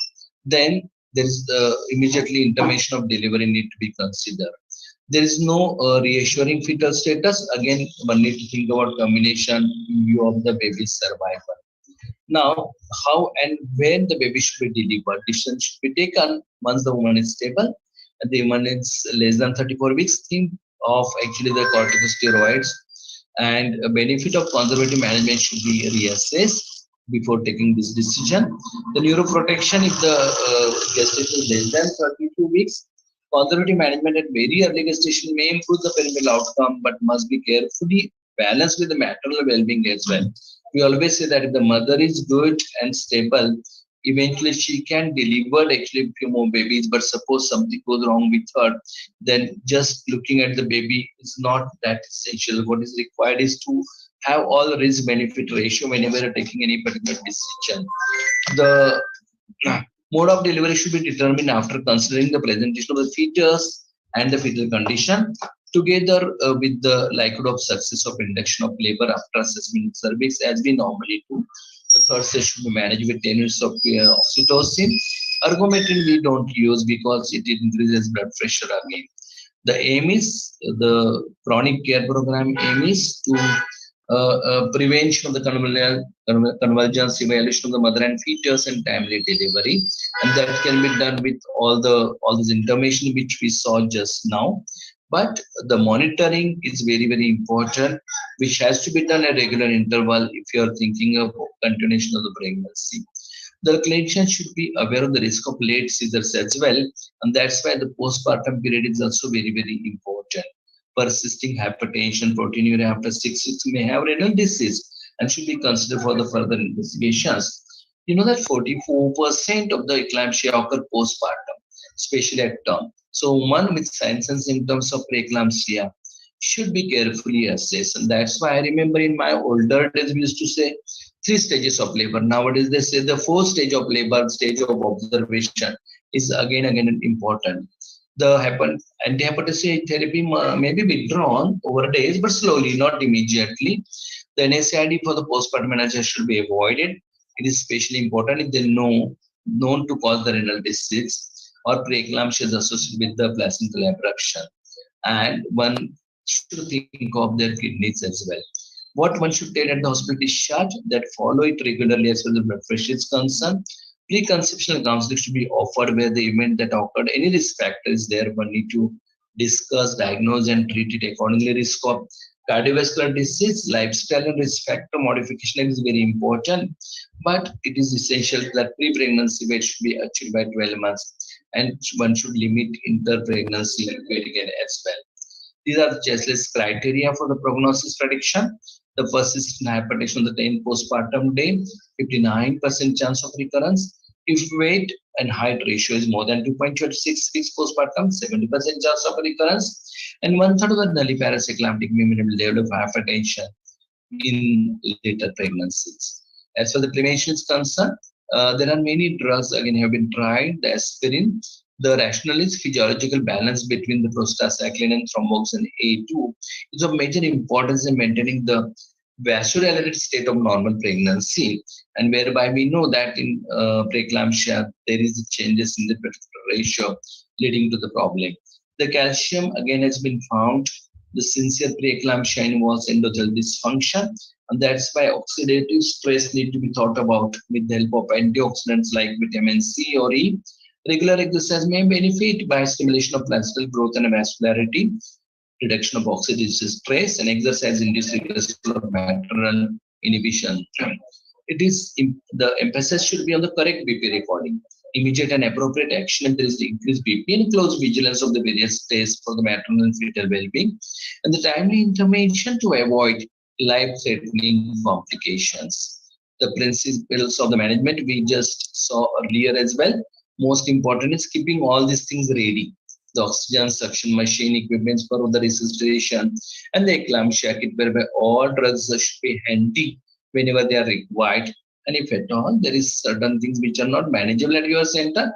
then there is the immediately intervention of delivery need to be considered. There is no reassuring fetal status. Again, one need to think about combination in view of the baby's survival. Now, how and when the baby should be delivered? Decision should be taken once the woman is stable and the woman is less than 34 weeks. Think of actually the corticosteroids, and a benefit of conservative management should be reassessed before taking this decision. The neuroprotection, if the gestation is less than 32 weeks, conservative management at very early gestation may improve the perinatal outcome, but must be carefully balanced with the maternal well-being as well. We always say that if the mother is good and stable, eventually she can deliver actually a few more babies. But suppose something goes wrong with her, then just looking at the baby is not that essential. What is required is to have all risk benefit ratio whenever you're taking any particular decision. The mode of delivery should be determined after considering the presentation of the fetus and the fetal condition, together with the likelihood of success of induction of labor after assessment of cervix, as we normally do. The third stage should be managed with 10 units of oxytocin. Ergometrin we don't use because it increases blood pressure again. The aim is the chronic care program aim is to prevention of the convulsions, evaluation of the mother and fetus, and timely delivery, and that can be done with all this information which we saw just now. But the monitoring is very very important, which has to be done at regular interval if you are thinking of continuation of the pregnancy. The clinician should be aware of the risk of late seizures as well, and that's why the postpartum period is also very very important. Persisting hypertension, proteinuria after 6 weeks may have renal disease and should be considered for the further investigations. You know that 44% of the eclampsia occur postpartum, especially at term. So one with signs and symptoms of preeclampsia should be carefully assessed. And that's why I remember in my older days we used to say 3 stages of labor. Nowadays they say the 4th stage of labor, stage of observation is again important. The antihypertensive therapy may be withdrawn over days, but slowly, not immediately. The NSAID for the postpartum menopause should be avoided. It is especially important if they known to cause the renal disease or preeclampsia is associated with the placental abruption. And one should think of their kidneys as well. What one should take at the hospital discharge, that follow it regularly as far as the blood pressure is concerned. Preconceptional counseling should be offered where the event that occurred, any risk factor is there, one need to discuss, diagnose, and treat it accordingly. Risk of cardiovascular disease, lifestyle, and risk factor modification is very important, but it is essential that pre-pregnancy weight should be achieved by 12 months, and one should limit inter-pregnancy weight gain as well. These are the checklist criteria for the prognosis prediction. The persistent hypertension on the 10th postpartum day, 59% chance of recurrence. If weight and height ratio is more than 2.26 weeks postpartum, 70% chance of recurrence. And one-third of the nulliparous eclamptic minimum level of hypertension in later pregnancies. As for the prevention is concerned, there are many drugs again have been tried. The aspirin, the rationale is physiological balance between the prostacyclin and thromboxane A2 is of major importance in maintaining the vasodilated state of normal pregnancy, and whereby we know that in preeclampsia there is changes in the ratio leading to the problem. The calcium again has been found. The sincere preeclampsia involves endothelial dysfunction, and that's why oxidative stress need to be thought about with the help of antioxidants like vitamin C or E. Regular exercise may benefit by stimulation of placental growth and vascularity, reduction of oxidative stress, and exercise induced reversal of maternal inhibition. It is the emphasis should be on the correct BP recording, immediate and appropriate action if there is increased BP, and close vigilance of the various tests for the maternal and fetal well-being, and the timely intervention to avoid life-threatening complications. The principles of the management we just saw earlier as well. Most important is keeping all these things ready. The oxygen suction machine, equipments for the resuscitation, and the eclampsia kit, whereby all drugs should be handy whenever they are required. And if at all there is certain things which are not manageable at your center,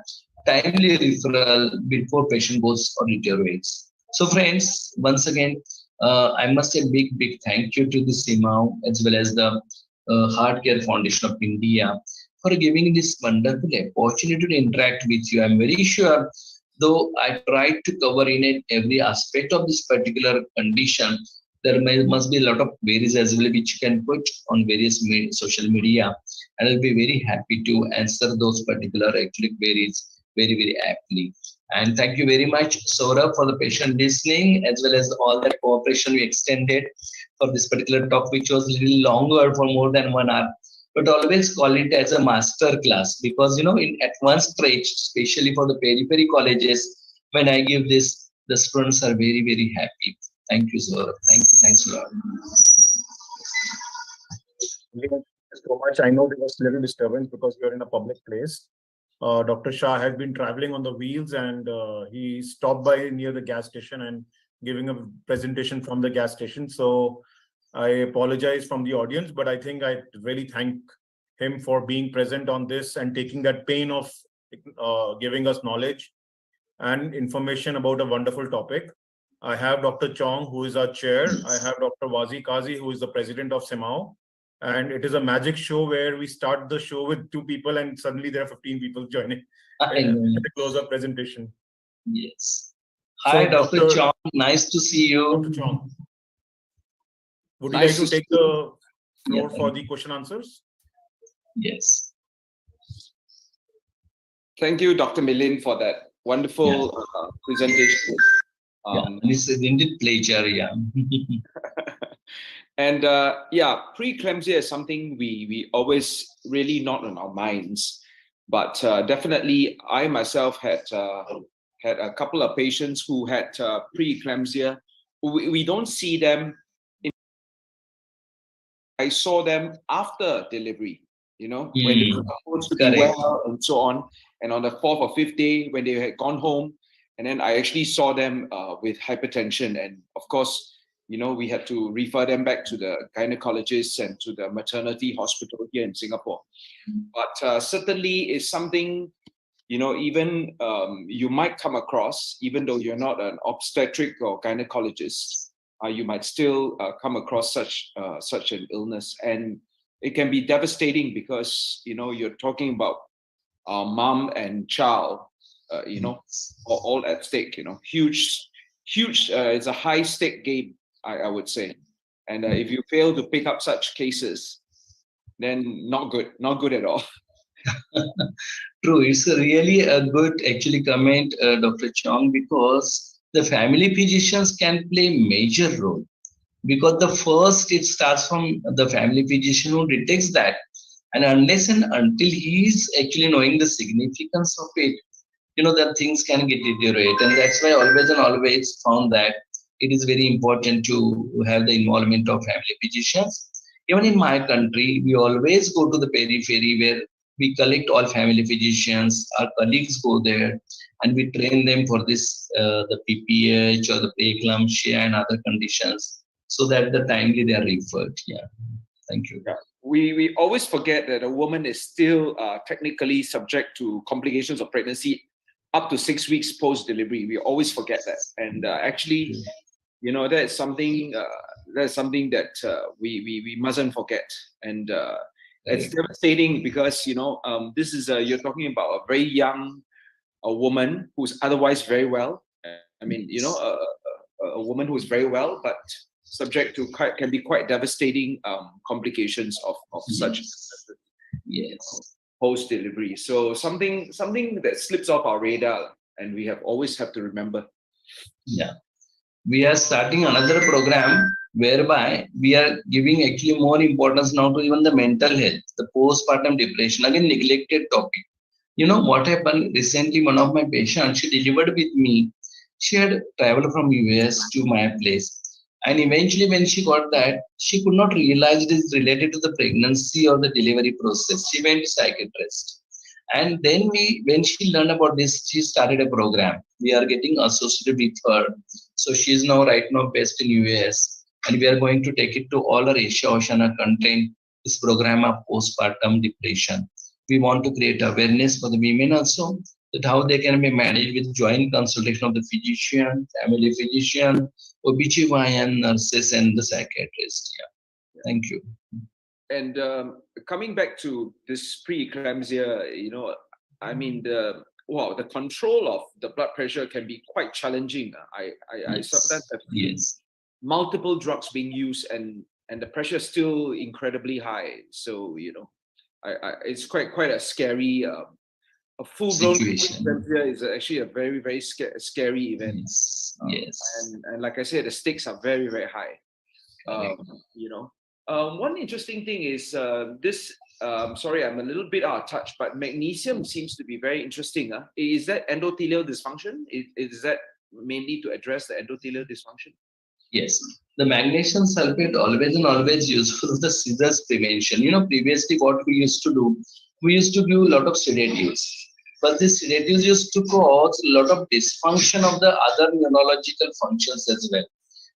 timely referral before patient goes or deteriorates. So friends, once again, I must say big thank you to the CMAAO as well as the Heart Care Foundation of India for giving this wonderful opportunity to interact with you. I'm very sure, though I tried to cover in it every aspect of this particular condition, there must be a lot of queries as well which you can put on various social media, and I'll be very happy to answer those particular actually queries very aptly. And thank you very much, Saurabh, for the patient listening as well as all that cooperation we extended for this particular talk, which was a little longer for more than 1 hour. But always call it as a master class, because at one stretch, especially for the periphery colleges, when I give this, the students are very happy. Thank you, sir. Thanks a lot. Thank you so much. I know there was a little disturbance because we are in a public place. Dr. Shah had been traveling on the wheels, and he stopped by near the gas station and giving a presentation from the gas station. So I apologize from the audience, but I think I really thank him for being present on this and taking that pain of giving us knowledge and information about a wonderful topic. I have Dr. Chong, who is our chair. I have Dr. Wazi Kazi, who is the president of CMAAO. And it is a magic show where we start the show with 2 people and suddenly there are 15 people joining at the close of presentation. Yes. Hi, so, Dr. Chong. Nice to see you. Dr. Chong. Would you like to take the floor for the question answers? Yes. Thank you, Dr. Milind, for that wonderful presentation. It's an indeed pleasure, And preeclampsia is something we always really not on our minds, but definitely I myself had a couple of patients who had preeclampsia. We don't see them. I saw them after delivery, when they were supposed to be well and so on. And on the 4th or 5th day, when they had gone home, and then I actually saw them with hypertension. And of course, we had to refer them back to the gynecologists and to the maternity hospital here in Singapore. But certainly is something, even you might come across, even though you're not an obstetric or gynecologist, you might still come across such an illness. And it can be devastating because, you're talking about mom and child, all at stake, huge huge. It's a high stake game, I would say. And if you fail to pick up such cases, then not good at all. True, it's a really a good actually comment, Dr. Chong, because the family physicians can play major role because the first it starts from the family physician who detects that, and unless and until he is actually knowing the significance of it, that things can get deteriorate, and that's why always and always found that it is very important to have the involvement of family physicians. Even in my country, we always go to the periphery where we collect all family physicians, our colleagues go there, and we train them for this the pph or the preeclampsia and other conditions, so that the timely they are referred. Yeah, thank you. Yeah. We always forget that a woman is still technically subject to complications of pregnancy up to 6 weeks post delivery. We always forget that, and actually, that's something that we mustn't forget. And it's devastating because this is you're talking about a very young woman who's otherwise very well. I mean, a woman who is very well, but subject to can be quite devastating complications of such post delivery. So something that slips off our radar, and we always have to remember. Yeah, we are starting another program whereby we are giving actually more importance now to even the mental health, the postpartum depression, again neglected topic. What happened recently? One of my patients, she delivered with me. She had traveled from US to my place, and eventually when she got that, she could not realize it is related to the pregnancy or the delivery process. She went to psychiatrist, and then when she learned about this, she started a program. We are getting associated with her, so she is now right now based in US, and we are going to take it to all our Asia Oceania country. This program of postpartum depression. We want to create awareness for the women also, that how they can be managed with joint consultation of the physician, family physician, OBGYN, nurses, and the psychiatrist. Yeah. Thank you. And coming back to this preeclampsia, I mean, the control of the blood pressure can be quite challenging. I sometimes have multiple drugs being used, and the pressure is still incredibly high. So it's quite a scary. A full-blown preeclampsia is actually a very, very scary event. Yes. And like I said, the stakes are very, very high. One interesting thing is this. Sorry, I'm a little bit out of touch, but magnesium seems to be very interesting. Is that endothelial dysfunction? Is that mainly to address the endothelial dysfunction? Yes, the magnesium sulfate always and always useful for the seizures prevention. Previously what we used to do, we used to give a lot of sedatives, but these sedatives used to cause a lot of dysfunction of the other neurological functions as well,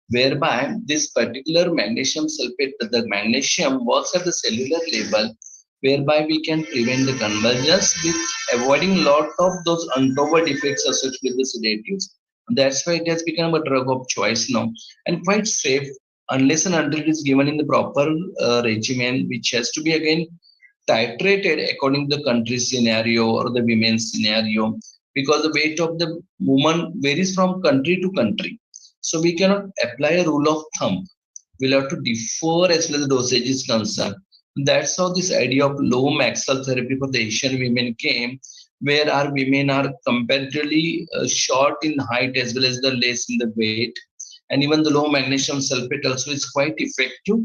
whereby this particular magnesium sulfate, the magnesium works at the cellular level, whereby we can prevent the convergence with avoiding lot of those untoward effects associated with the sedatives. That's why it has become a drug of choice now, and quite safe unless and until it is given in the proper regimen, which has to be again titrated according to the country's scenario or the women's scenario, because the weight of the woman varies from country to country. So we cannot apply a rule of thumb. We'll have to defer as well as the dosage is concerned. That's how this idea of low maxal therapy for the Asian women came, where our women are comparatively short in height as well as the less in the weight. And even the low magnesium sulfate also is quite effective.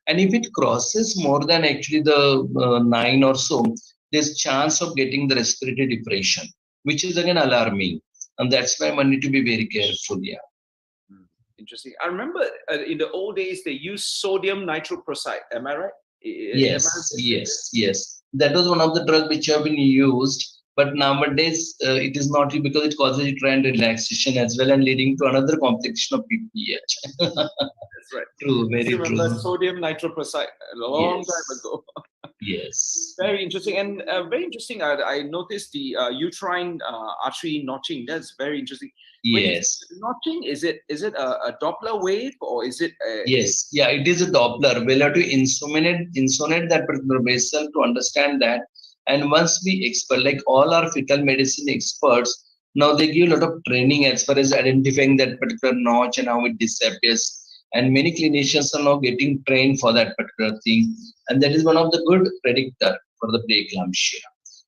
And if it crosses more than actually the 9 or so, there's chance of getting the respiratory depression, which is again alarming. And that's why one need to be very careful. Yeah. Interesting. I remember in the old days, they used sodium nitroprusside. Am I right? Yes. That was one of the drugs which have been used. But nowadays, it is not because it causes trend relaxation as well and leading to another complication of PPH. That's right. True, very true. Sodium nitroprusside a long time ago. Yes. Very interesting. And very interesting, I noticed the uterine artery notching. That's very interesting. Yes. Notching, is it a Doppler wave or is it Yes, it is a Doppler. We'll have to insonate that particular vessel to understand that. And once we expert, like all our fetal medicine experts, Now they give a lot of training as far as identifying that particular notch and how it disappears. And many clinicians are now getting trained for that particular thing. And that is one of the good predictor for the preeclampsia,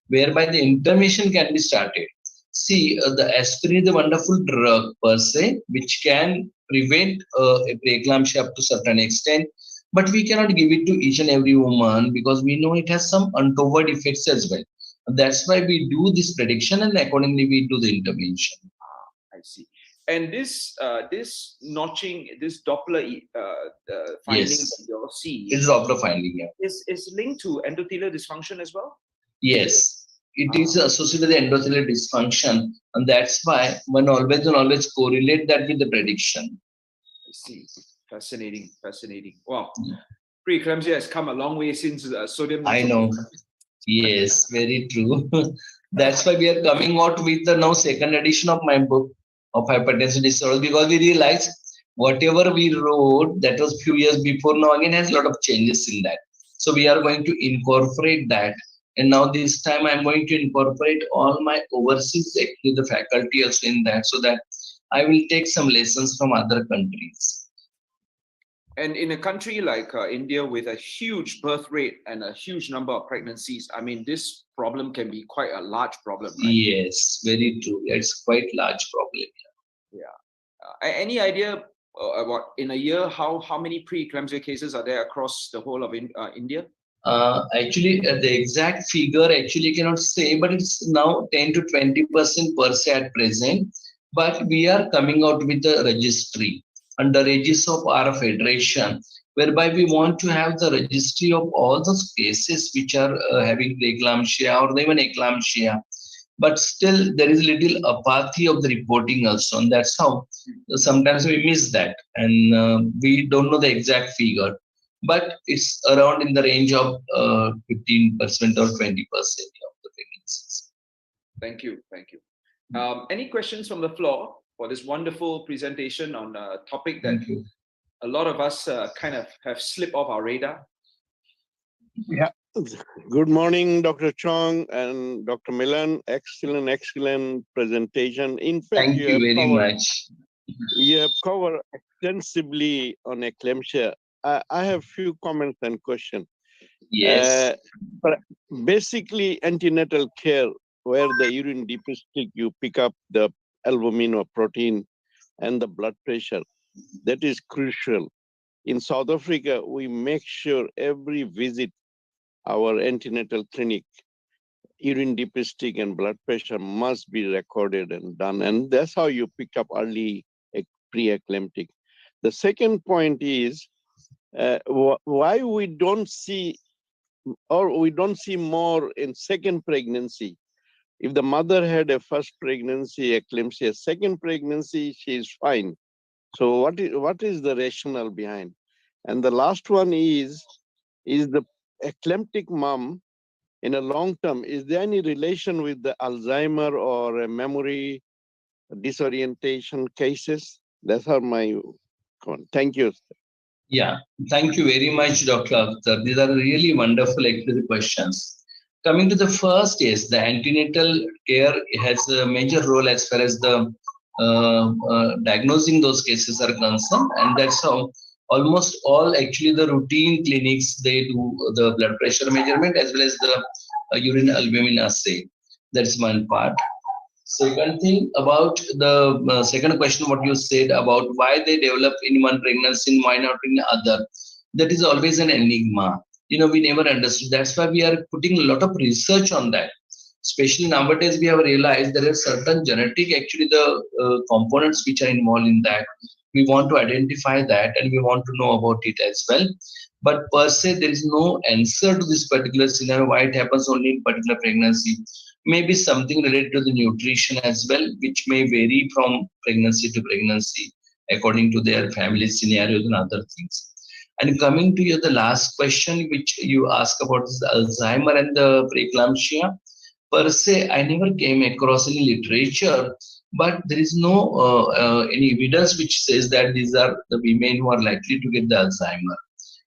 whereby the intervention can be started. See, the aspirin is a wonderful drug per se, which can prevent a preeclampsia up to certain extent, but we cannot give it to each and every woman because we know it has some untoward effects as well. That's why we do this prediction and accordingly we do the intervention. I see. And this notching, this Doppler finding Yes, that you'll see it's Doppler finding. Yeah. is linked to endothelial dysfunction as well. Yes, it is associated with the endothelial dysfunction, and that's why one always correlate that with the prediction. I see. Fascinating, fascinating. Wow. Preeclampsia has come a long way since sodium. I know. Yes, very true. That's why we are coming out with the now second edition of my book of hypertension disorder, because we realize whatever we wrote that was few years before now again has a lot of changes in that. So we are going to incorporate that. And now this time I'm going to incorporate all my overseas actually the faculty also in that, so that I will take some lessons from other countries. And in a country like India with a huge birth rate and a huge number of pregnancies, I mean, this problem can be quite a large problem, right? Yes, very true. It's quite large problem. Yeah. Any idea about in a year how many preeclampsia cases are there across the whole of India? Actually, the exact figure actually cannot say, but it's now 10 to 20% per se at present. But we are coming out with a registry under regis of our federation, whereby we want to have the registry of all those cases which are having preeclampsia or even eclampsia. But still, there is little apathy of the reporting also, and that's how sometimes we miss that, and we don't know the exact figure. But it's around in the range of 15% or 20% of the pregnancies. Thank you. Thank you. Any questions from the floor for this wonderful presentation on a topic that a lot of us kind of have slipped off our radar? Yeah. Good morning, Dr. Chong and Dr. Milan. Excellent presentation. In fact, Thank you very much. You have covered extensively on eclampsia. I have few comments and questions. Yes. But basically, antenatal care, where the urine dipstick, you pick up the albumin or protein and the blood pressure, that is crucial. In South Africa, we make sure every visit our antenatal clinic, urine dipstick and blood pressure must be recorded and done. And that's how you pick up early pre-eclamptic. The second point is why we don't see, or we don't see more in second pregnancy. If the mother had a first pregnancy, eclampsia, second pregnancy, she is fine. So what is the rationale behind? And the last one is the eclamptic mom in a long term, is there any relation with the Alzheimer or memory disorientation cases? That's all my comment. Thank you. Yeah, thank you very much, Dr. Akhtar. These are really wonderful actually questions. Coming to the first, yes, the antenatal care has a major role as far as the diagnosing those cases are concerned, and that's how almost all actually the routine clinics, they do the blood pressure measurement as well as the urine albumin assay. That's one part. Second thing about the second question, what you said about why they develop in one pregnancy and why not in other, that is always an enigma. We never understood. That's why we are putting a lot of research on that. Especially nowadays, we have realized there are certain genetic, actually the components which are involved in that. We want to identify that and we want to know about it as well. But per se, there is no answer to this particular scenario, why it happens only in particular pregnancy. Maybe something related to the nutrition as well, which may vary from pregnancy to pregnancy according to their family scenarios and other things. And coming to the last question, which you asked about the Alzheimer and the preeclampsia, per se, I never came across any literature, but there is no any evidence which says that these are the women who are likely to get the Alzheimer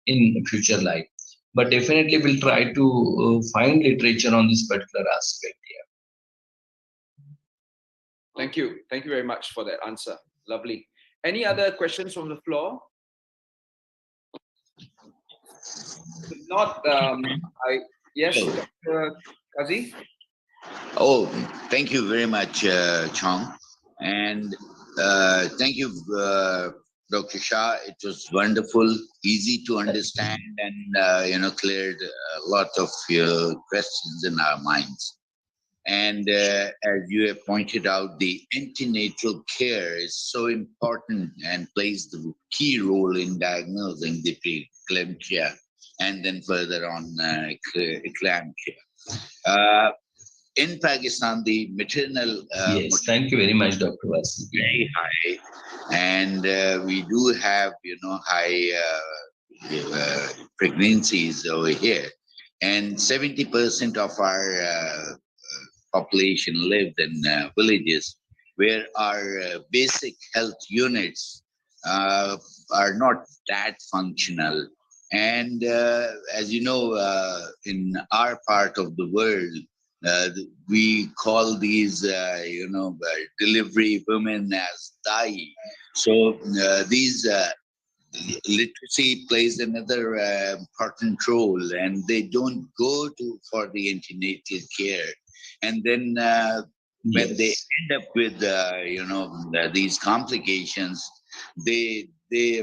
in future life. But definitely we'll try to find literature on this particular aspect here. Thank you. Thank you very much for that answer. Lovely. Any other questions from the floor? If not, yes, Dr. Kazi? Oh, thank you very much, Chong. And thank you, Dr. Shah. It was wonderful, easy to understand, and cleared a lot of your questions in our minds. And as you have pointed out, the antenatal care is so important and plays the key role in diagnosing the preeclampsia and then further on eclampsia. In Pakistan, the maternal yes, thank you very much, Dr. Vasi. very high, and we do have high pregnancies over here, and 70% of our population lived in villages where our basic health units are not that functional. And as you know, in our part of the world, we call these, delivery women as dai. So these literacy plays another important role, and they don't go for the antenatal care. And then when they end up with, these complications, they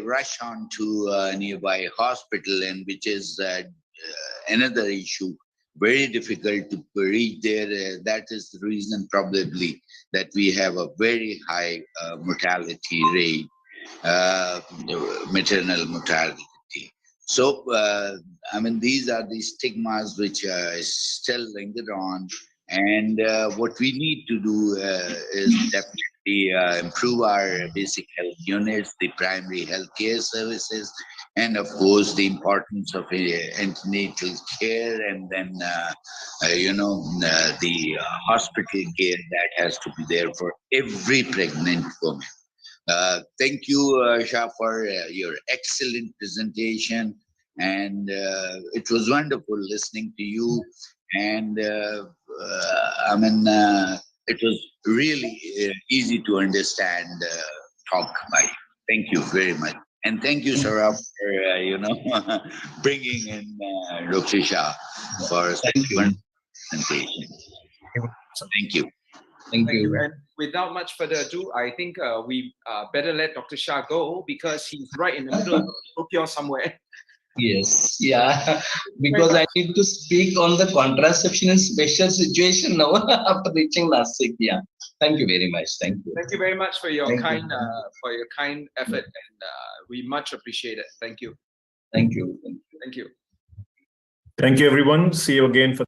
rush on to a nearby hospital, and which is another issue. Very difficult to reach there. That is the reason probably that we have a very high mortality rate, maternal mortality. So, these are the stigmas which still linger on. And what we need to do is definitely improve our basic health units, the primary health care services, and of course the importance of antenatal care, and then the hospital care that has to be there for every pregnant woman. Thank you, Shah, for your excellent presentation, and it was wonderful listening to you. And it was really easy to understand talk by. Thank you very much. And thank you, Saurabh, for, bringing in Dr. Shah for such a presentation. Thank you. Thank you. And without much further ado, I think we better let Dr. Shah go, because he's right in the middle of Tokyo somewhere. Yes, yeah, because I need to speak on the contraception in special situation now after reaching Nasik. Yeah, thank you very much. Thank you. Thank you very much for your Thank kind you. effort, and we much appreciate it. Thank you. Thank you. Thank you. Thank you, everyone. See you again for